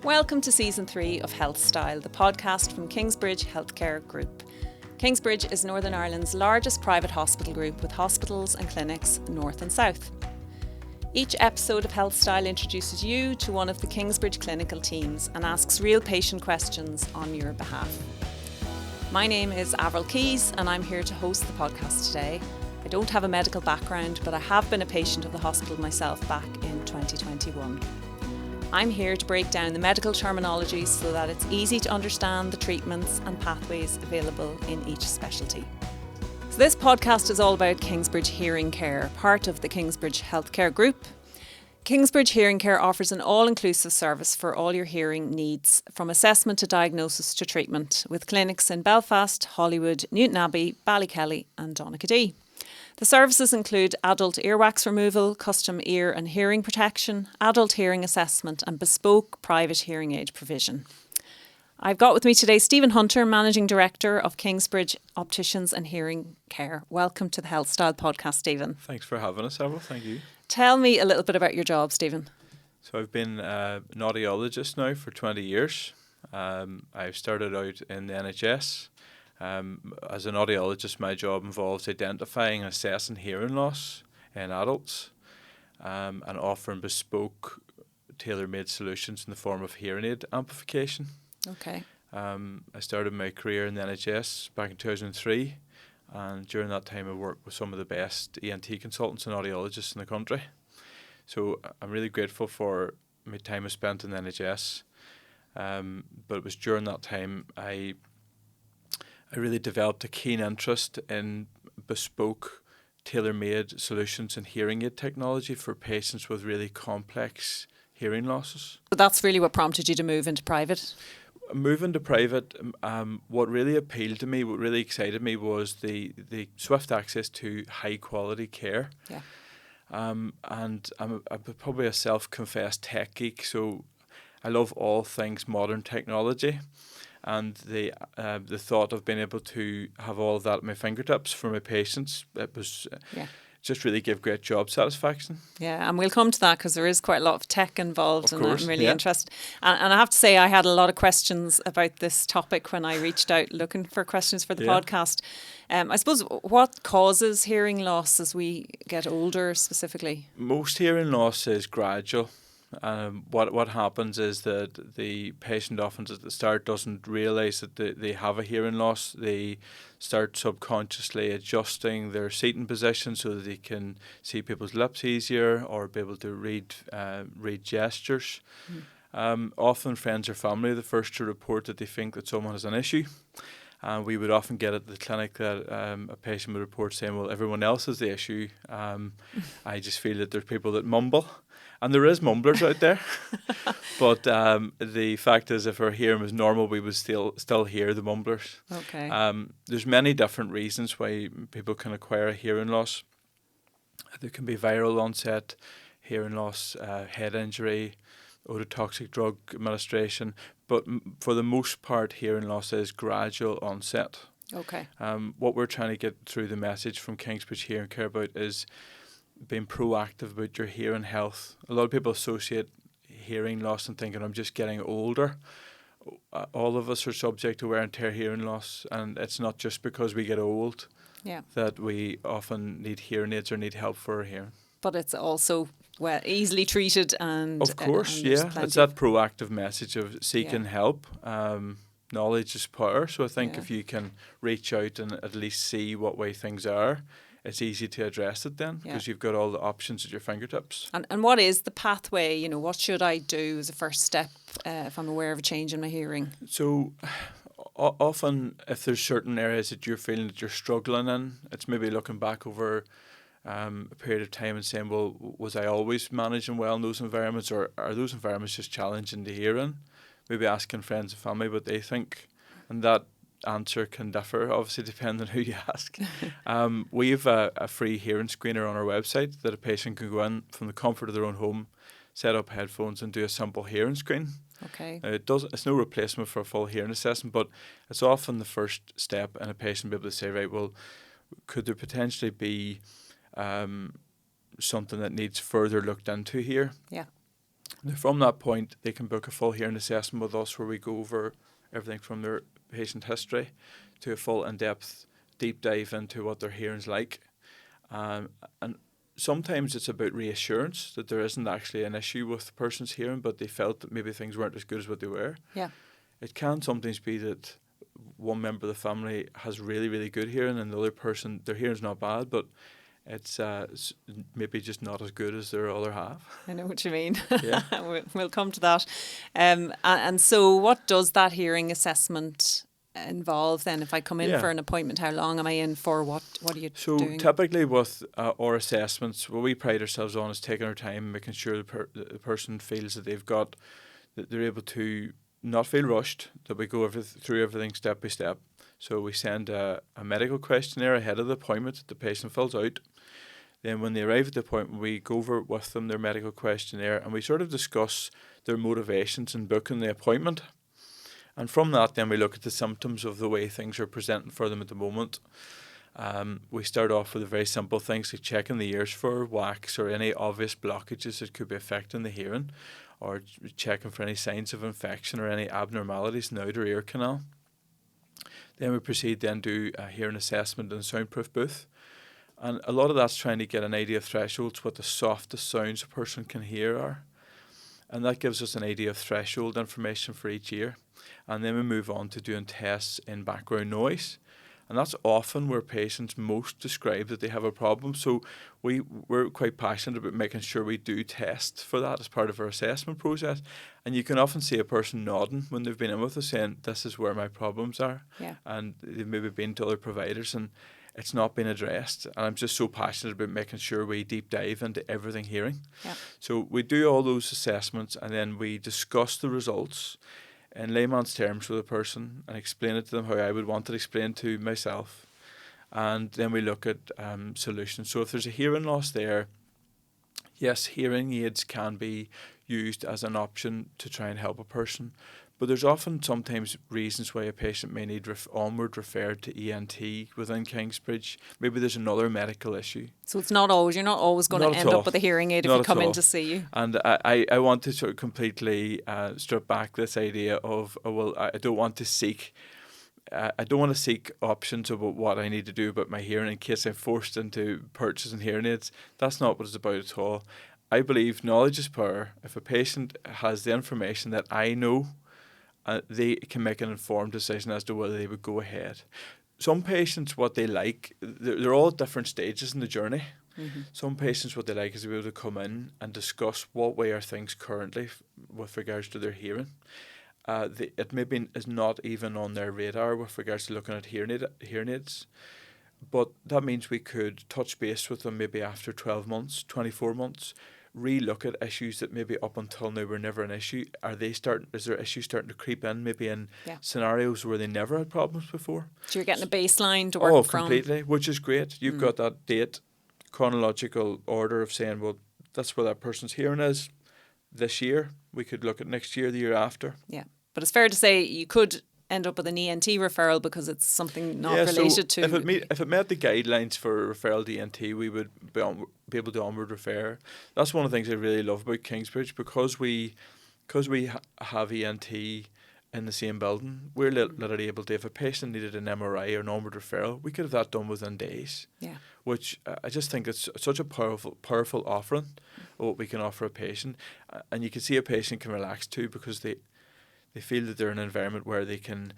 Welcome to Season 3 of HealthStyle, the podcast from Kingsbridge Healthcare Group. Kingsbridge is Northern Ireland's largest private hospital group with hospitals and clinics north and south. Each episode of HealthStyle introduces you to one of the Kingsbridge clinical teams and asks real patient questions on your behalf. My name is Avril Keys and I'm here to host the podcast today. I don't have a medical background, but I have been a patient of the hospital myself back in 2021. I'm here to break down the medical terminology so that it's easy to understand the treatments and pathways available in each specialty. So this podcast is all about Kingsbridge Hearing Care, part of the Kingsbridge Healthcare Group. Kingsbridge Hearing Care offers an all-inclusive service for all your hearing needs, from assessment to diagnosis to treatment, with clinics in Belfast, Holywood, Newtownabbey, Ballykelly and Donaghadee. The services include adult earwax removal, custom ear and hearing protection, adult hearing assessment and bespoke private hearing aid provision. I've got with me today Stephen Hunter, Managing Director of Kingsbridge Opticians and Hearing Care. Welcome to the HealthStyle podcast, Stephen. Thanks for having us, Avril. Thank you. Tell me a little bit about your job, Stephen. So I've been an audiologist now for 20 years. I've started out in the NHS. As an audiologist, my job involves identifying and assessing hearing loss in adults and offering bespoke, tailor-made solutions in the form of hearing aid amplification. Okay. I started my career in the NHS back in 2003, and during that time I worked with some of the best ENT consultants and audiologists in the country. So I'm really grateful for my time I spent in the NHS, but it was during that time I really developed a keen interest in bespoke, tailor-made solutions in hearing aid technology for patients with really complex hearing losses. So that's really what prompted you to move into private? Moving to private, what really appealed to me, what really excited me was the swift access to high-quality care. Yeah. And I'm probably a self-confessed tech geek, so I love all things modern technology. And the thought of being able to have all of that at my fingertips for my patients, it was just really gave great job satisfaction. Yeah, and we'll come to that because there is quite a lot of tech involved, Of and course, I'm really interested. And I have to say, I had a lot of questions about this topic when I reached out looking for questions for the podcast. I suppose, what causes hearing loss as we get older specifically? Most hearing loss is gradual. What happens is that the patient often at the start doesn't realise that they have a hearing loss. They start subconsciously adjusting their seating position so that they can see people's lips easier or be able to read gestures. Often friends or family are the first to report that they think that someone has an issue. We would often get at the clinic that a patient would report saying, well, everyone else has the issue. I just feel that there's people that mumble. And there is mumblers out there, but the fact is, if our hearing was normal, we would still hear the mumblers. Okay. There's many different reasons why people can acquire a hearing loss. There can be viral onset hearing loss, head injury, ototoxic drug administration, but for the most part, hearing loss is gradual onset. Okay. What we're trying to get through the message from Kingsbridge Hearing Care about is being proactive about your hearing health. A lot of people associate hearing loss and thinking, I'm just getting older. All of us are subject to wear and tear hearing loss, and it's not just because we get old that we often need hearing aids or need help for our hearing. But it's also easily treated and... Of course, it's that proactive message of seeking help. Knowledge is power, so I think if you can reach out and at least see what way things are, it's easy to address it then because you've got all the options at your fingertips. And what is the pathway? You know, what should I do as a first step if I'm aware of a change in my hearing? So often if there's certain areas that you're feeling that you're struggling in, it's maybe looking back over a period of time and saying, well, was I always managing well in those environments, or are those environments just challenging the hearing? Maybe asking friends and family what they think. And that answer can differ, obviously, depending on who you ask. We have a free hearing screener on our website that a patient can go in from the comfort of their own home, set up headphones and do a simple hearing screen. Okay. It's no replacement for a full hearing assessment, but it's often the first step in a patient being able to say, right, well, could there potentially be something that needs further looked into here? Yeah. Now, from that point, they can book a full hearing assessment with us where we go over everything from their patient history to a full in-depth deep dive into what their hearing's like. And sometimes it's about reassurance that there isn't actually an issue with the person's hearing, but they felt that maybe things weren't as good as what they were. Yeah. It can sometimes be that one member of the family has really, really good hearing and the other person, their hearing's not bad, but it's maybe just not as good as their other half. I know what you mean. Yeah. We'll come to that. And so what does that hearing assessment involve then? If I come in for an appointment, how long am I in for? What are you doing? So typically with our assessments, what we pride ourselves on is taking our time, making sure the person feels that that they're able to not feel rushed, that we go through everything step by step. So we send a medical questionnaire ahead of the appointment that the patient fills out. Then when they arrive at the appointment, we go over with them their medical questionnaire and we sort of discuss their motivations in booking the appointment. And from that, then we look at the symptoms of the way things are presenting for them at the moment. We start off with the very simple things like checking the ears for wax or any obvious blockages that could be affecting the hearing, or checking for any signs of infection or any abnormalities in the outer ear canal. Then we proceed then to a hearing assessment in a soundproof booth. And a lot of that's trying to get an idea of thresholds, what the softest sounds a person can hear are. And that gives us an idea of threshold information for each ear. And then we move on to doing tests in background noise. And that's often where patients most describe that they have a problem. So we're quite passionate about making sure we do test for that as part of our assessment process. And you can often see a person nodding when they've been in with us saying, this is where my problems are. Yeah. And they've maybe been to other providers and it's not been addressed. And I'm just so passionate about making sure we deep dive into everything hearing. Yeah. So we do all those assessments and then we discuss the results in layman's terms with a person and explain it to them how I would want it explained to myself. And then we look at solutions. So if there's a hearing loss there, yes, hearing aids can be used as an option to try and help a person. But there's often sometimes reasons why a patient may need onward referred to ENT within Kingsbridge. Maybe there's another medical issue. So you're not always going to end up with a hearing aid if you come in to see you. And I want to sort of completely strip back this idea of, I don't want to seek options about what I need to do about my hearing in case I'm forced into purchasing hearing aids. That's not what it's about at all. I believe knowledge is power. If a patient has the information that I know, they can make an informed decision as to whether they would go ahead. Some patients, what they like, they're all at different stages in the journey. Mm-hmm. Some patients, what they like is to be able to come in and discuss what way are things currently with regards to their hearing. It maybe is not even on their radar with regards to looking at hearing aids. But that means we could touch base with them maybe after 12 months, 24 months, re-look at issues that maybe up until now were never an issue. Is there issues starting to creep in maybe in scenarios where they never had problems before? So you're getting a baseline to work from. Oh, completely, which is great. You've got that date, chronological order of saying, well, that's where that person's hearing is this year. We could look at next year, the year after. Yeah, but it's fair to say you could end up with an ENT referral because it's something not related to... If it met the guidelines for referral to ENT, we would be able to onward refer. That's one of the things I really love about Kingsbridge, because we have ENT in the same building. We're literally able to, if a patient needed an MRI or an onward referral, we could have that done within days. Yeah. Which I just think it's such a powerful offering of what we can offer a patient. And you can see a patient can relax too, because they feel that they're in an environment where they can,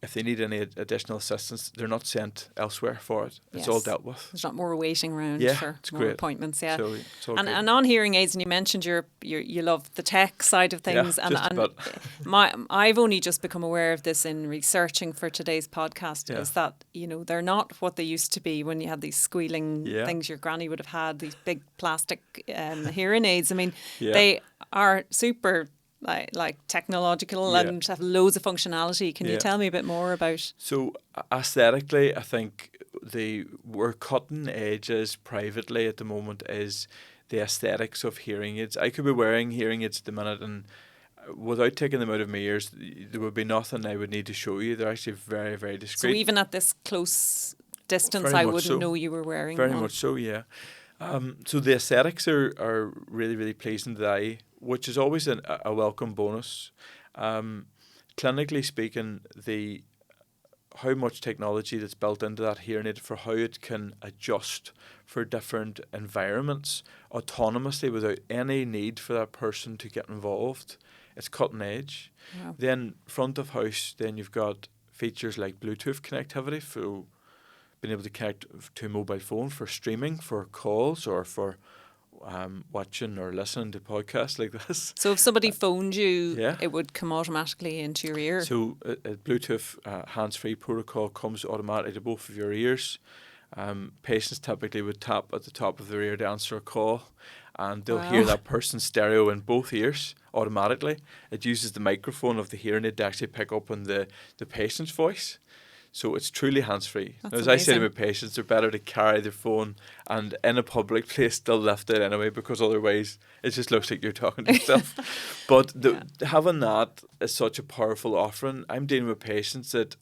if they need any additional assistance, they're not sent elsewhere for it. It's all dealt with. There's not more waiting around for more appointments. Yeah, so and on hearing aids, and you mentioned you love the tech side of things, I've only just become aware of this in researching for today's podcast. Is that they're not what they used to be when you had these squealing things your granny would have had, these big plastic hearing aids. I mean, they are super like technological and have loads of functionality. Can you tell me a bit more about? So aesthetically, I think we're cutting edges privately at the moment is the aesthetics of hearing aids. I could be wearing hearing aids at the minute, and without taking them out of my ears, there would be nothing I would need to show you. They're actually very, very discreet. So even at this close distance, I wouldn't know you were wearing very one. Much so, yeah. So the aesthetics are really, really pleasing to the eye. which is always a welcome bonus. Clinically speaking, how much technology that's built into that hearing aid for how it can adjust for different environments autonomously without any need for that person to get involved. It's cutting edge. Wow. Then front of house, then you've got features like Bluetooth connectivity, for being able to connect to a mobile phone for streaming, for calls, or for watching or listening to podcasts like this. So if somebody phoned you, Yeah. it would come automatically into your ear? So a Bluetooth hands-free protocol comes automatically to both of your ears. Patients typically would tap at the top of their ear to answer a call, and they'll hear that person's stereo in both ears automatically. It uses the microphone of the hearing aid to actually pick up on the patient's voice. So it's truly hands-free. That's Now, as I say to my amazing. patients, they're better to carry their phone and in a public place still lift it anyway, because otherwise it just looks like you're talking to yourself. But having that is such a powerful offering. I'm dealing with patients that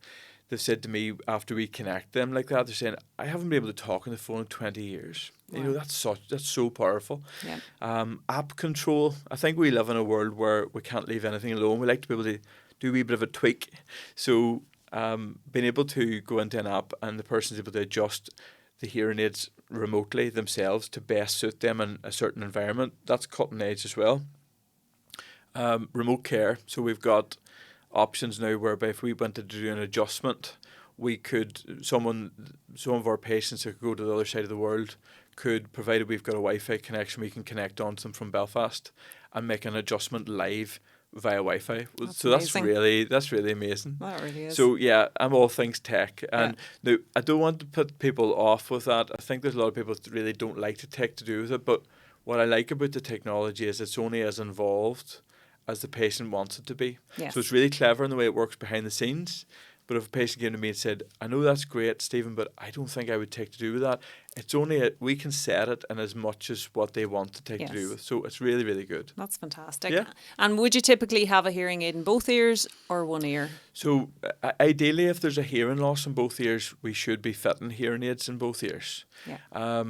they've said to me after we connect them like that, they're saying, I haven't been able to talk on the phone in 20 years. Wow. You know, that's so powerful. Yeah. App control. I think we live in a world where we can't leave anything alone. We like to be able to do a wee bit of a tweak. So being able to go into an app and the person's able to adjust the hearing aids remotely themselves to best suit them in a certain environment, that's cutting edge as well. Remote care. So we've got options now whereby if we wanted to do an adjustment, we could, some of our patients who could go to the other side of the world could, provided we've got a Wi-Fi connection, we can connect onto them from Belfast and make an adjustment live via Wi-Fi. So amazing. that's really amazing. That really is. So yeah, I'm all things tech, and now I don't want to put people off with that. I think there's a lot of people that really don't like the tech to do with it, but what I like about the technology is it's only as involved as the patient wants it to be. Yes. So it's really clever in the way it works behind the scenes. But if a patient came to me and said, I know that's great, Stephen, but I don't think I would take to do with that. It's only we can set it in as much as what they want to take to do with. So it's really, really good. That's fantastic. Yeah. And would you typically have a hearing aid in both ears or one ear? So ideally, if there's a hearing loss in both ears, we should be fitting hearing aids in both ears. Yeah.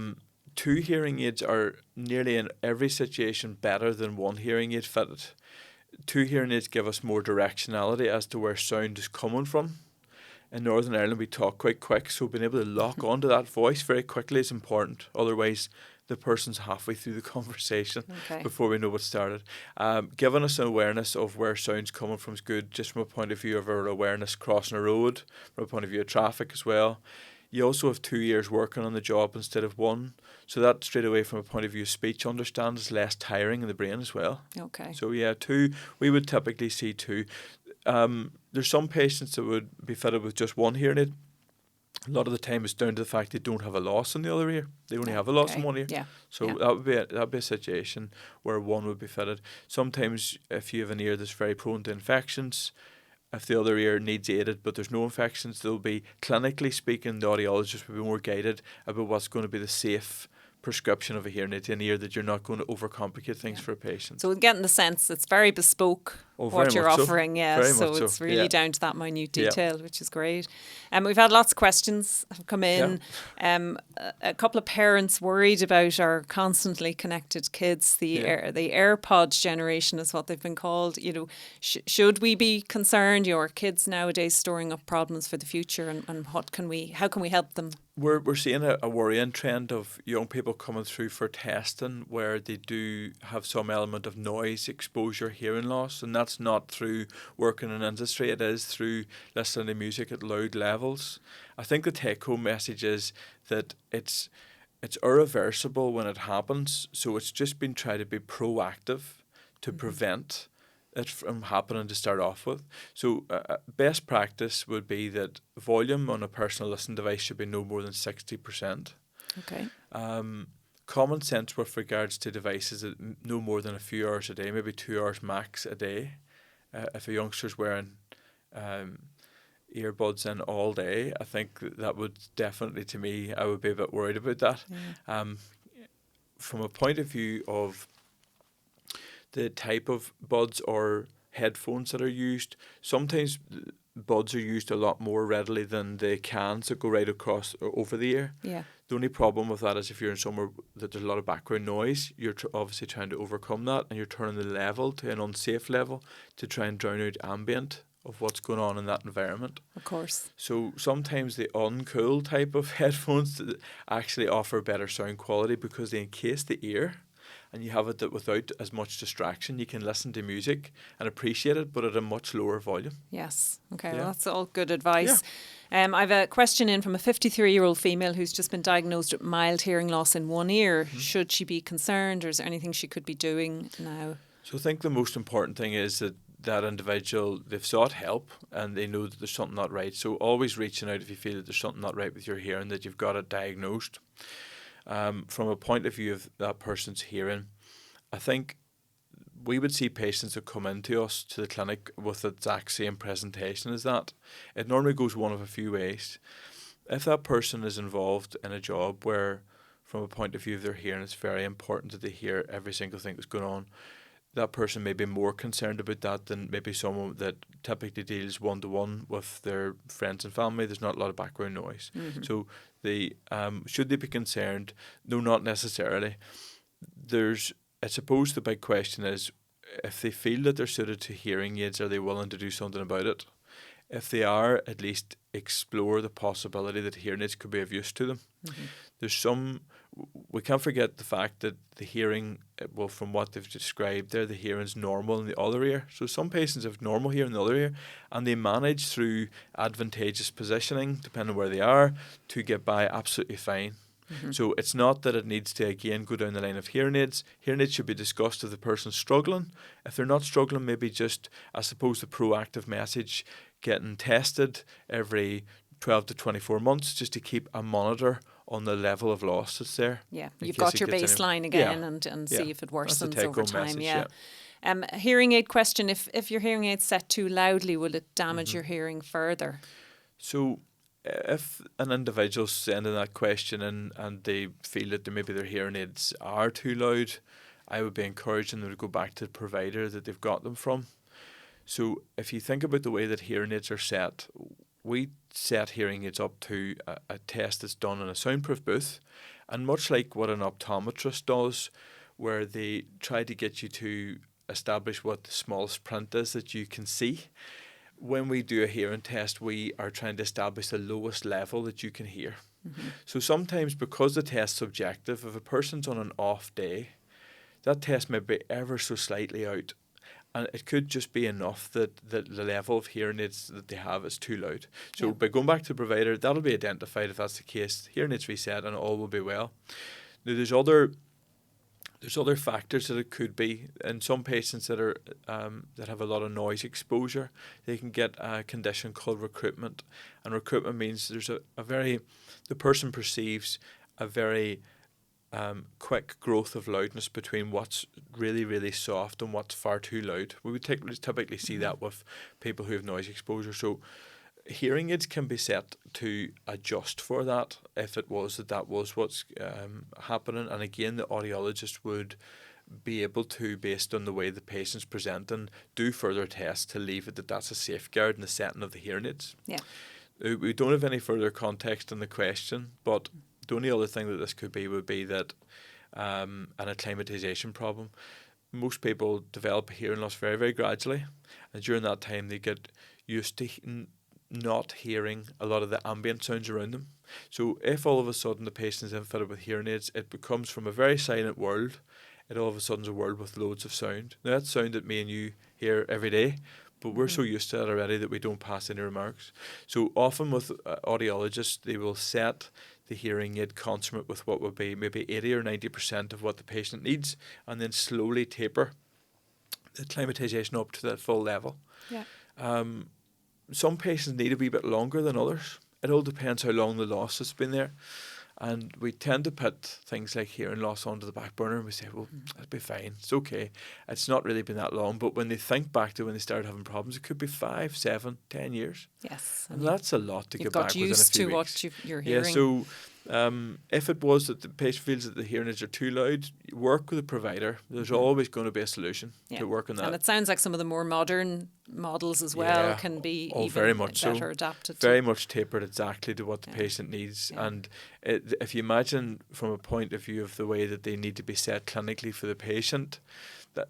2 hearing aids are nearly in every situation better than 1 hearing aid fitted. 2 hearing aids give us more directionality as to where sound is coming from. In Northern Ireland, we talk quite quick, so being able to lock onto that voice very quickly is important. Otherwise, the person's halfway through the conversation before we know what started. Giving us an awareness of where sound's coming from is good, just from a point of view of our awareness crossing a road, from a point of view of traffic as well. You also have 2 ears working on the job instead of 1. So that straight away from a point of view of speech understand is less tiring in the brain as well. Okay. So yeah, 2, we would typically see 2. There's some patients that would be fitted with just 1 hearing aid. A lot of the time it's down to the fact they don't have a loss in the other ear. They only have a loss in 1 ear. Yeah. So that'd be a situation where 1 would be fitted. Sometimes if you have an ear that's very prone to infections, if the other ear needs aided but there's no infections, there'll be, clinically speaking, the audiologist will be more guided about what's going to be the safe prescription of a hearing aid to an ear, that you're not going to overcomplicate things for a patient. So getting the sense it's very bespoke what you're offering, so it's really down to that minute detail, which is great. We've had lots of questions have come in. A couple of parents worried about our constantly connected kids. The AirPod generation is what they've been called. You know, should we be concerned? Your kids nowadays storing up problems for the future, and how can we help them? We're seeing a worrying trend of young people coming through for testing where they do have some element of noise exposure, hearing loss, and that's not through working in industry. It is through listening to music at loud levels. I think the take-home message is that it's irreversible when it happens, so it's just been trying to be proactive to prevent it from happening to start off with. So best practice would be that volume on a personal listening device should be no more than 60%. Okay. Common sense with regards to devices, no more than a few hours a day, maybe 2 hours max a day. If a youngster's wearing earbuds in all day, I think that would definitely, to me, I would be a bit worried about that. Yeah. From a point of view of the type of buds or headphones that are used, sometimes buds are used a lot more readily than the cans that go right across over the ear. Yeah. The only problem with that is if you're in somewhere that there's a lot of background noise, you're obviously trying to overcome that, and you're turning the level to an unsafe level to try and drown out ambient of what's going on in that environment. Of course. So sometimes the uncool type of headphones actually offer better sound quality because they encase the ear, and you have it that without as much distraction, you can listen to music and appreciate it, but at a much lower volume. Yes. Okay, Yeah. well, that's all good advice. I have a question in from a 53-year-old female who's just been diagnosed with mild hearing loss in one ear. Should she be concerned, or is there anything she could be doing now? So I think the most important thing is that individual, they've sought help and they know that there's something not right. So always reaching out if you feel that there's something not right with your hearing, that you've got it diagnosed. From a point of view of that person's hearing, I think we would see patients that come into us to the clinic with the exact same presentation as that. It normally goes one of a few ways. If that person is involved in a job where, from a point of view of their hearing, it's very important that they hear every single thing that's going on, that person may be more concerned about that than maybe someone that typically deals one-to-one with their friends and family. There's not a lot of background noise. So should they be concerned? No, not necessarily. I suppose the big question is, if they feel that they're suited to hearing aids, are they willing to do something about it? If they are, at least explore the possibility that hearing aids could be of use to them. We can't forget the fact that the hearing, well, from what they've described there, the hearing's normal in the other ear. So some patients have normal hearing in the other ear, and they manage through advantageous positioning, depending on where they are, to get by absolutely fine. So it's not that it needs to, again, go down the line of hearing aids. Hearing aids should be discussed if the person's struggling. If they're not struggling, maybe just, I suppose, the proactive message, getting tested every 12 to 24 months just to keep a monitor on the level of loss that's there. Yeah, you've got your baseline again and see if it worsens over time. Message, A hearing aid question, if your hearing aid's set too loudly, will it damage your hearing further? So if an individual's sending that question in and they feel that maybe their hearing aids are too loud, I would be encouraging them to go back to the provider that they've got them from. So if you think about the way that hearing aids are set, we set hearing aids up to a test that's done in a soundproof booth, and much like what an optometrist does, where they try to get you to establish what the smallest print is that you can see, when we do a hearing test, we are trying to establish the lowest level that you can hear. So sometimes, because the test's subjective, if a person's on an off day, that test may be ever so slightly out. And it could just be enough that the level of hearing aids that they have is too loud. So by going back to the provider, that'll be identified if that's the case. Hearing aids reset and all will be well. Now, there's other factors that it could be. In some patients that are that have a lot of noise exposure, they can get a condition called recruitment. And recruitment means there's the person perceives a very quick growth of loudness between what's really, really soft and what's far too loud. We would typically see that with people who have noise exposure. So hearing aids can be set to adjust for that if it was that was what's happening. And again, the audiologist would be able to, based on the way the patient's presenting, do further tests to leave it that that's a safeguard in the setting of the hearing aids. Yeah. We don't have any further context in the question, but the only other thing that this could be would be that an acclimatization problem. Most people develop hearing loss very, very gradually, and during that time they get used to not hearing a lot of the ambient sounds around them. So if all of a sudden the patient is fitted with hearing aids, it becomes from a very silent world, it all of a sudden is a world with loads of sound. Now, that's sound that me and you hear every day, but we're so used to it already that we don't pass any remarks. So often with audiologists, they will set the hearing aid consummate with what would be maybe 80 or 90% of what the patient needs, and then slowly taper the acclimatization up to that full level. Yeah. Some patients need a wee bit longer than others. It all depends how long the loss has been there. And we tend to put things like hearing loss onto the back burner and we say, well, that'll be fine. It's okay. It's not really been that long. But when they think back to when they started having problems, it could be 5, 7, 10 years. Yes. And that's a lot to get back within a few weeks. You've got used to what you're hearing. Yeah, so If it was that the patient feels that the hearing aids are too loud, work with a provider. There's always going to be a solution to work on that. And it sounds like some of the more modern models as well can be even very much better adapted. Very much tapered exactly to what the patient needs. Yeah. And if you imagine from a point of view of the way that they need to be set clinically for the patient, that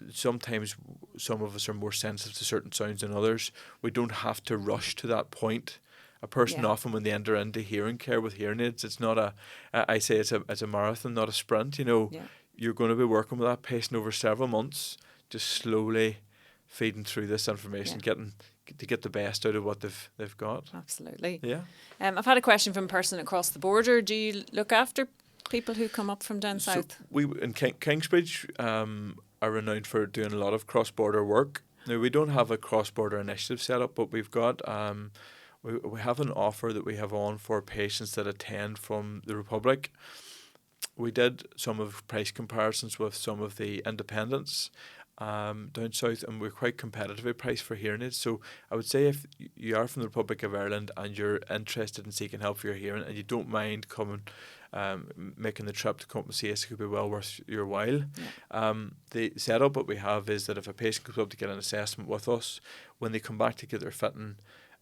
sometimes some of us are more sensitive to certain sounds than others. We don't have to rush to that point. A person often, when they enter into hearing care with hearing aids, it's not I say it's a marathon, not a sprint. You're going to be working with that patient over several months, just slowly feeding through this information, to get the best out of what they've got. Absolutely. Yeah. I've had a question from a person across the border. Do you look after people who come up from down south? We in Kingsbridge are renowned for doing a lot of cross-border work. Now, we don't have a cross-border initiative set up, but we've got we have an offer that we have on for patients that attend from the Republic. We did some of price comparisons with some of the independents down south, and we're quite competitively priced for hearing aids. So I would say if you are from the Republic of Ireland and you're interested in seeking help for your hearing and you don't mind coming, making the trip to come and see us, it could be well worth your while. The setup that we have is that if a patient comes up to get an assessment with us, when they come back to get their fitting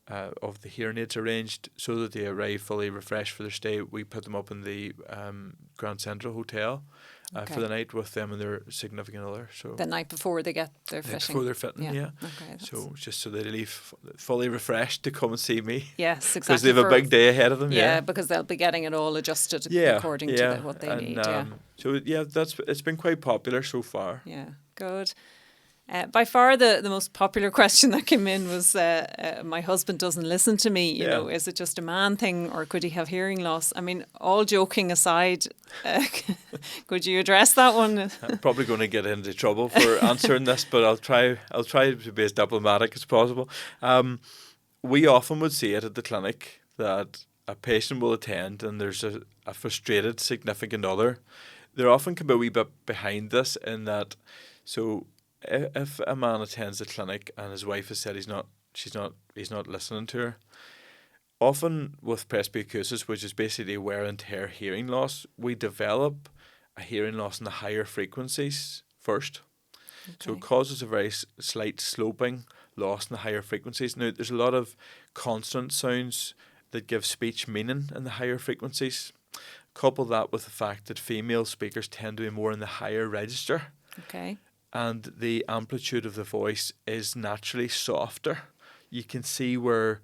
of the hearing aids arranged so that they arrive fully refreshed for their stay, we put them up in the Grand Central Hotel for the night with them and their significant other. So the night before they get their fitting. Before their fitting, Okay, so just so they leave fully refreshed to come and see me. Yes, exactly. Because they have a big day ahead of them. Yeah, because they'll be getting it all adjusted according to what they need. So it's been quite popular so far. Yeah, good. By far the most popular question that came in was my husband doesn't listen to me. You know, is it just a man thing or could he have hearing loss? I mean, all joking aside, could you address that one? I'm probably going to get into trouble for answering this, but I'll try to be as diplomatic as possible. We often would see it at the clinic that a patient will attend and there's a frustrated significant other. There often can be a wee bit behind this in that, so if a man attends the clinic and his wife has said he's not listening to her, often with presbycusis, which is basically wear and tear hearing loss, we develop a hearing loss in the higher frequencies first. Okay. So it causes a very slight sloping loss in the higher frequencies. Now, there's a lot of consonant sounds that give speech meaning in the higher frequencies. Couple that with the fact that female speakers tend to be more in the higher register. Okay. And the amplitude of the voice is naturally softer. You can see where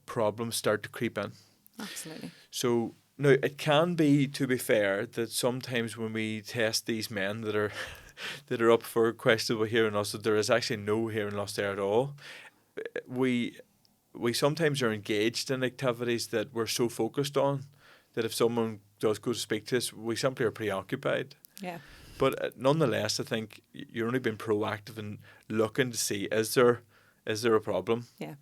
problems start to creep in. Absolutely. So now it can be, to be fair, that sometimes when we test these men that are up for questionable hearing loss, that there is actually no hearing loss there at all. We sometimes are engaged in activities that we're so focused on that if someone does go to speak to us, we simply are preoccupied. Yeah. But nonetheless, I think you're only being proactive in looking to see, is there a problem? Yeah.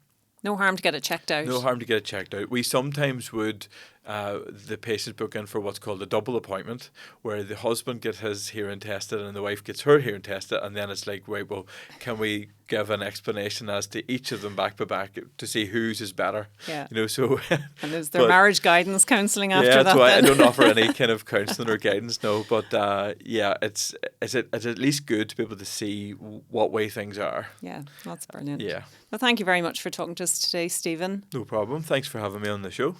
No harm to get it checked out. No harm to get it checked out. We sometimes would, the patient book in for what's called a double appointment, where the husband gets his hearing tested and the wife gets her hearing tested, and then it's like, wait, well, can we give an explanation as to each of them back by back to see whose is better? Yeah. So. And is there marriage guidance counselling after that? Yeah, that's why I don't offer any kind of counselling or guidance, no. But it's at least good to be able to see what way things are. Yeah, that's brilliant. Yeah. Well, thank you very much for talking to us today, Stephen. No problem. Thanks for having me on the show.